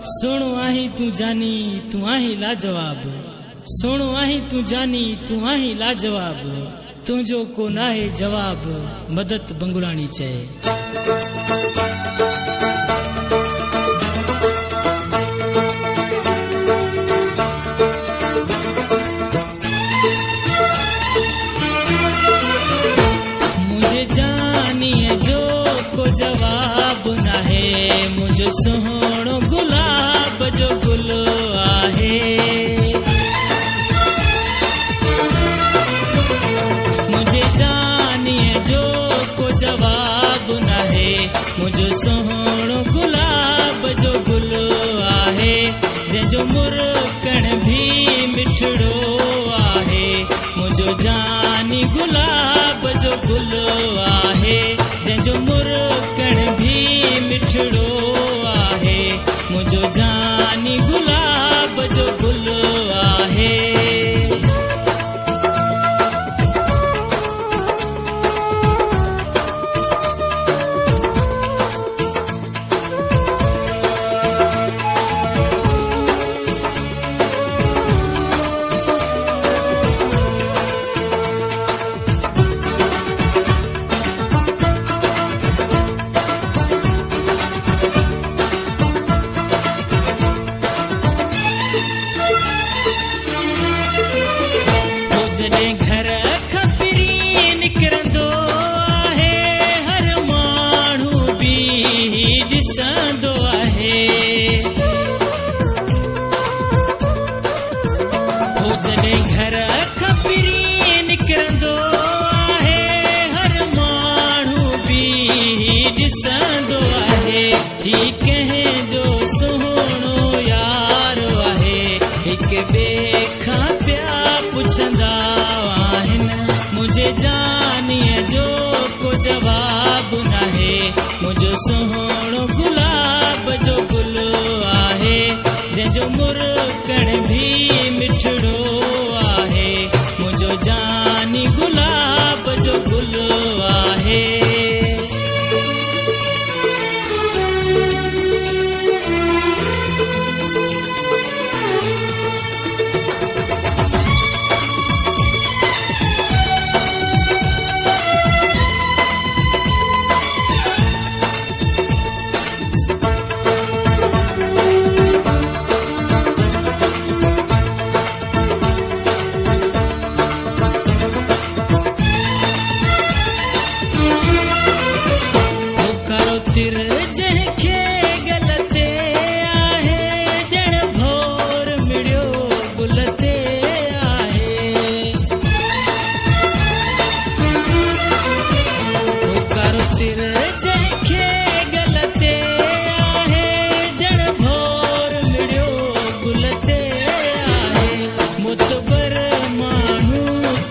सुणो आही तू जानी तू आही लाजवाब। सुणो आही तू जानी तू आही लाजवाब। तुझो को नाहे जवाब मदद बंगुरानी चए। मुझे जानी है जो को जवाब ना है। मुझे सोहणो गुलाब जो गुल आहे। मुझे जानी है जो को जवाब ना है। मुझे सोहणो गुलाब जो गुल आहे। जंहिंजो मुरकण भी मिठड़ो आहे। मुझो जानी गुलाब जो गुल आहे। जंहिंजो मुरकण भी मिठड़ो आहे। मुझो जानी गुलाब जो गुल आहे। जॾहिं घर खपरी निकिरंदो आहे। हर माण्हू बि ॾिसंदो आहे। हो जॾहिं घर खपरी निकिरंदो आहे। हर माण्हू बि ॾिसंदो आहे। ही कंहिंजो सुहिणो यार आहे। हिक ॿिए खां पिया पुछंदा आहिनि। मुझे जानीअ जो को जवाब नाहे। मुझो सुहिणो गुलाब जो गुल आहे। जंहिंजो मुरकण भी मिठड़ो आहे। मुझो जानी गुलाब जो गुल आहे। तिर जंहिंखे गलते आहे। ॼण भोर मिड़ियो गुल ते आहे। पुकारो तिर जंहिंखे गलते आहे। ॼण भोर मिड़ियो गुल ते आहे। मुतबर माण्हू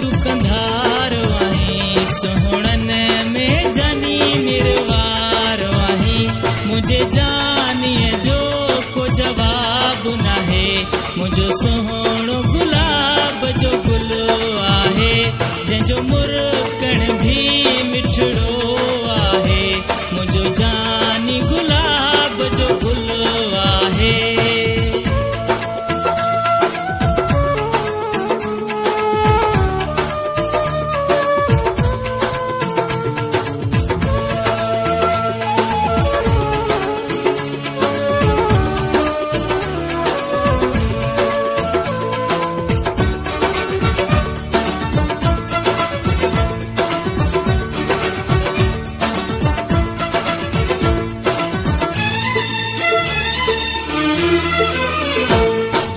तू कंधार आहीं। सुहिणनि में जानी निर्वार। मुझे जानिए जो को जवाब नाहे। मुझो सुहिणो गुलाब जो गुल आहे। जंहिंजो मुरकण भी मिठड़ो आहे। मुझो जानी गुलाब जो गुल आहे।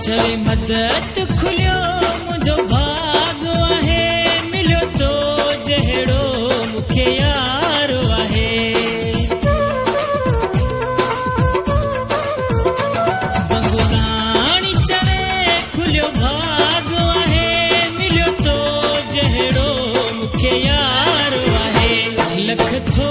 चवे मदद खुलियो मुझो भाग आहे। मिलियो तो जहिड़ो मूंखे यार आहे। बंगुराणी चवे खुलियो भाग आहे। मिलियो तो जहिड़ो मूंखे यार आहे। लख थो